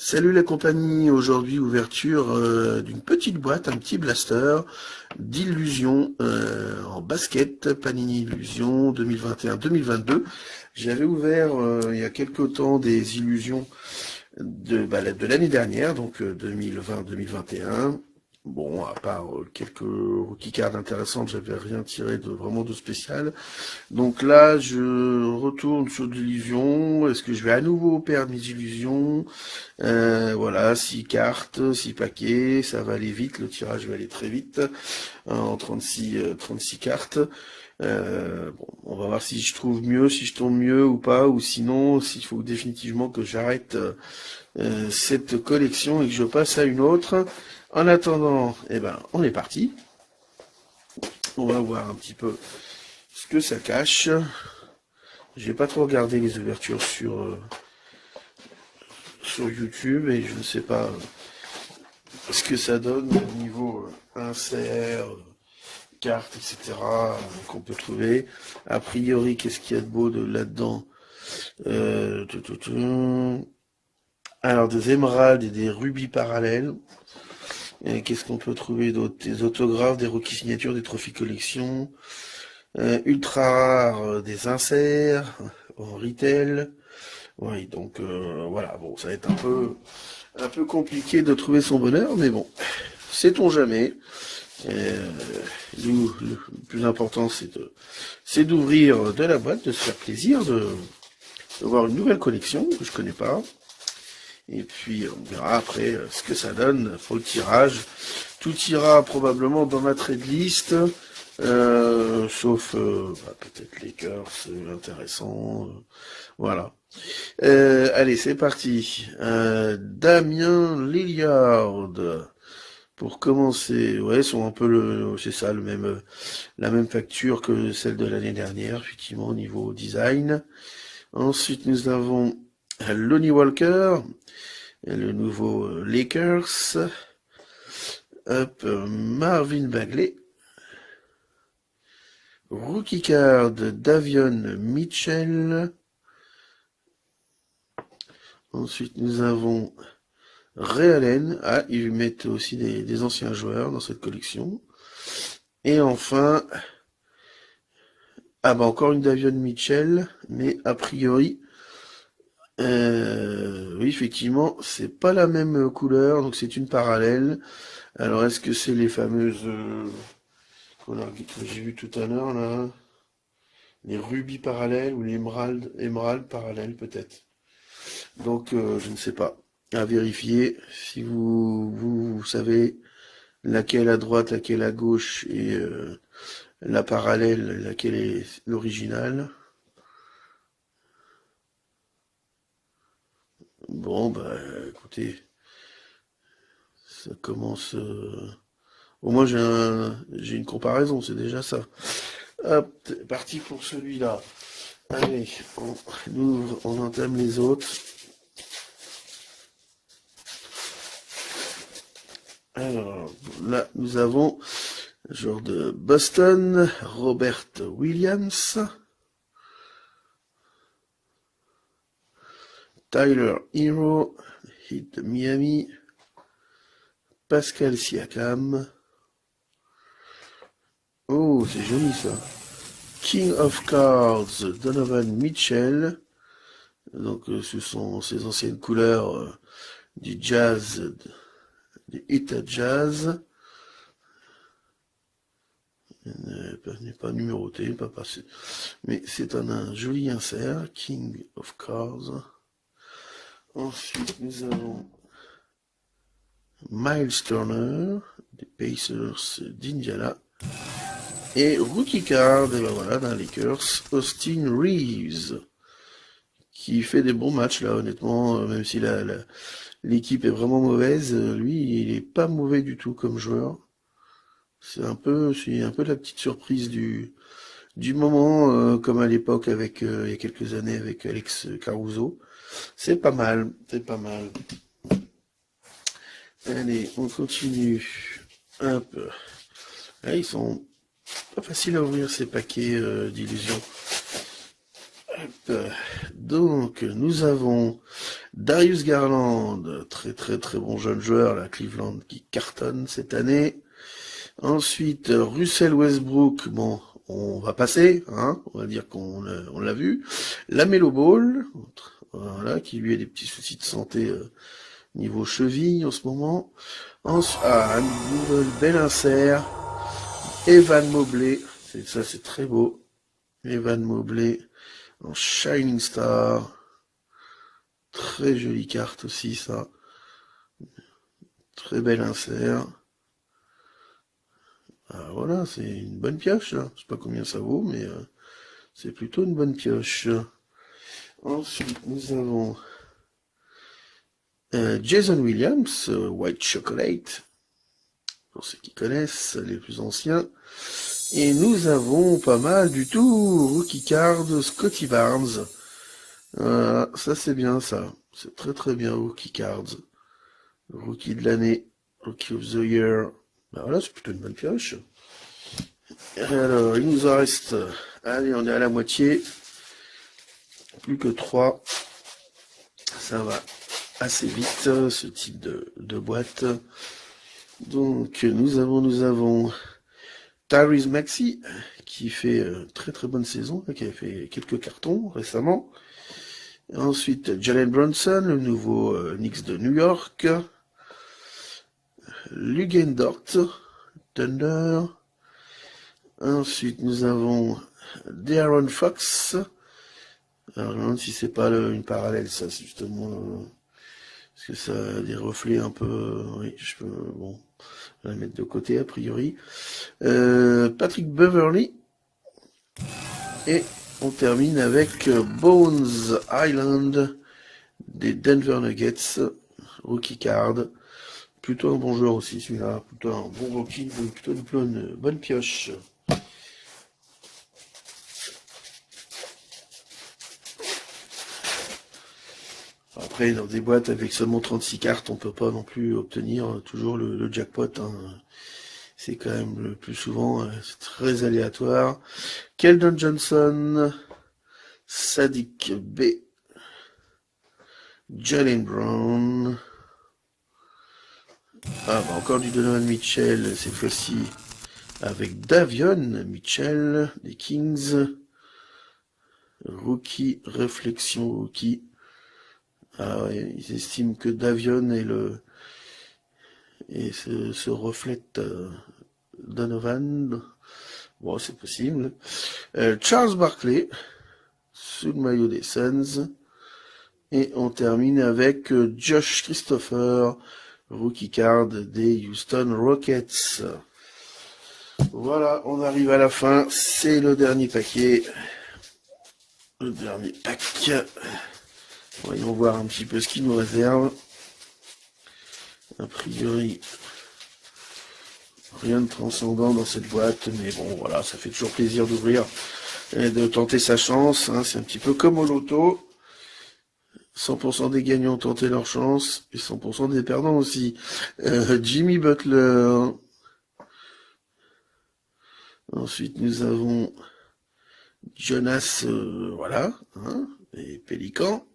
Salut la compagnie, aujourd'hui ouverture d'une petite boîte, un petit blaster d'illusions en basket, Panini Illusions 2021-2022. J'avais ouvert il y a quelque temps des illusions de l'année dernière, donc 2020-2021. Bon, à part quelques rookie cards intéressantes, j'avais rien tiré de vraiment de spécial. Donc là, je retourne sur de l'illusion. Est-ce que je vais à nouveau perdre mes illusions? Voilà, 6 cartes, 6 paquets, ça va aller vite, le tirage va aller très vite, en 36 cartes. Bon, on va voir si je trouve mieux, si je tombe mieux ou pas, ou sinon, s'il faut définitivement que j'arrête cette collection et que je passe à une autre. En attendant, eh ben, on est parti. On va voir un petit peu ce que ça cache. J'ai pas trop regardé les ouvertures sur YouTube et je ne sais pas ce que ça donne au niveau insert, cartes, etc. Qu'on peut trouver. A priori, qu'est-ce qu'il y a de beau là-dedans? Alors, des émeraudes et des rubis parallèles. Qu'est-ce qu'on peut trouver d'autre? Des autographes, des rookies signatures, des trophies collection. Ultra rares, des inserts en retail. Oui, donc voilà, bon, ça va être un peu compliqué de trouver son bonheur, mais bon, sait-on jamais. Euh, le plus important, c'est d'ouvrir de la boîte, de se faire plaisir, de voir une nouvelle collection que je connais pas. Et puis on verra après ce que ça donne pour le tirage. Tout ira probablement dans ma trade list, sauf peut-être Lakers, intéressant. Voilà. Allez, c'est parti. Damien Lillard. Pour commencer, ouais, sont un peu c'est ça, la même facture que celle de l'année dernière, effectivement, au niveau design. Ensuite, nous avons Lonnie Walker, le nouveau Lakers. Hop, Marvin Bagley. Rookie card, Davion Mitchell. Ensuite, nous avons Ray Allen. Ah, ils mettent aussi des anciens joueurs dans cette collection. Et enfin, ah bah encore une Davion Mitchell, mais a priori, oui effectivement, c'est pas la même couleur, donc c'est une parallèle. Alors est-ce que c'est les fameuses que j'ai vu tout à l'heure là, les rubis parallèles ou les émeraudes parallèles peut-être. Donc je ne sais pas. À vérifier si vous savez laquelle à droite, laquelle à gauche et la parallèle, laquelle est l'original. Bon, bah, écoutez, ça commence. Au moins, j'ai une comparaison, c'est déjà ça. Hop, c'est parti pour celui-là. Allez, on entame les autres. Alors, là, nous avons un joueur de Boston, Robert Williams. Tyler Hero, Heat de Miami. Pascal Siakam. Oh, c'est joli ça. King of Cards, Donovan Mitchell. Donc ce sont ces anciennes couleurs du jazz, du Utah Jazz. N'est pas numéroté, pas passé. Mais c'est un joli insert. King of Cards. Ensuite, nous avons Miles Turner, des Pacers d'Indiana. Et rookie card, et ben voilà, d'un Lakers, Austin Reeves, qui fait des bons matchs là, honnêtement, même si l'équipe est vraiment mauvaise, lui, il est pas mauvais du tout comme joueur. C'est un peu la petite surprise du moment, comme à l'époque avec, il y a quelques années avec Alex Caruso. C'est pas mal, c'est pas mal. Allez, on continue. Hop. Là, ils sont pas faciles à ouvrir ces paquets d'illusions. Donc, nous avons Darius Garland, très très très bon jeune joueur, la Cleveland qui cartonne cette année. Ensuite, Russell Westbrook, bon, on va passer, hein, on va dire qu'on l'a vu. Lamelo Ball, voilà, qui lui a des petits soucis de santé niveau cheville en ce moment. Ensuite, un nouvelle bel insert, Evan Mobley, ça c'est très beau. Evan Mobley en Shining Star. Très jolie carte aussi, ça. Très bel insert. Ah, voilà, c'est une bonne pioche, là. Je sais pas combien ça vaut, mais c'est plutôt une bonne pioche. Ensuite, nous avons Jason Williams, White Chocolate, pour ceux qui connaissent, les plus anciens. Et nous avons pas mal du tout, Rookie Card, Scotty Barnes. Voilà, ça c'est bien ça. C'est très très bien, Rookie Cards. Rookie de l'année, Rookie of the Year. Ben voilà, c'est plutôt une bonne pioche. Et alors, il nous en reste... Allez, on est à la moitié. Plus que 3. Ça va assez vite, ce type de boîte. Donc, nous avons Tyrese Maxey, qui fait très très bonne saison, qui a fait quelques cartons récemment. Ensuite, Jalen Brunson, le nouveau Knicks de New York. Lugendort, Thunder. Ensuite, nous avons De'Aaron Fox. Alors, je me demande si c'est pas une parallèle, ça, c'est justement... parce que ça a des reflets un peu... oui, je peux... bon, on va la mettre de côté, a priori. Patrick Beverley. Et on termine avec Bones Island des Denver Nuggets. Rookie card. Plutôt un bon joueur aussi, celui-là. Plutôt un bon rookie, plutôt une bonne pioche. Après, dans des boîtes avec seulement 36 cartes, on peut pas non plus obtenir toujours le jackpot. Hein. C'est quand même le plus souvent, c'est très aléatoire. Keldon Johnson, Sadiq B, Jalen Brown. Ah, bah encore du Donovan Mitchell, cette fois-ci avec Davion Mitchell des Kings. Rookie, réflexion rookie. Ah ouais, ils estiment que Davion se reflète Donovan. Bon, c'est possible. Charles Barkley, sous le maillot des Suns. Et on termine avec Josh Christopher, rookie card des Houston Rockets. Voilà, on arrive à la fin. C'est le dernier paquet. Le dernier pack. Voyons voir un petit peu ce qu'il nous réserve. A priori, rien de transcendant dans cette boîte, mais bon, voilà, ça fait toujours plaisir d'ouvrir et de tenter sa chance. Hein. C'est un petit peu comme au loto. 100% des gagnants ont tenté leur chance, et 100% des perdants aussi. Jimmy Butler. Ensuite, nous avons Jonas, voilà, hein, les Pélicans.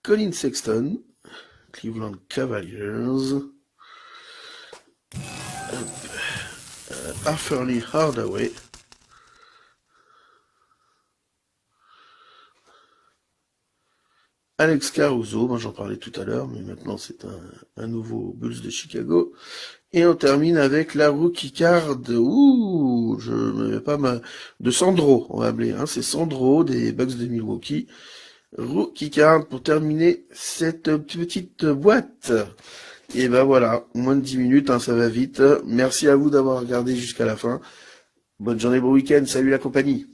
Colin Sexton, Cleveland Cavaliers. Arthur Lee Hardaway. Alex Caruso, moi j'en parlais tout à l'heure, mais maintenant c'est un nouveau Bulls de Chicago. Et on termine avec la rookie card, ouh, je me mets pas de Sandro, on va appeler, hein, c'est Sandro des Bucks de Milwaukee. Rookie card pour terminer cette petite boîte. Et ben voilà, moins de 10 minutes, hein, ça va vite. Merci à vous d'avoir regardé jusqu'à la fin. Bonne journée, bon week-end, salut la compagnie.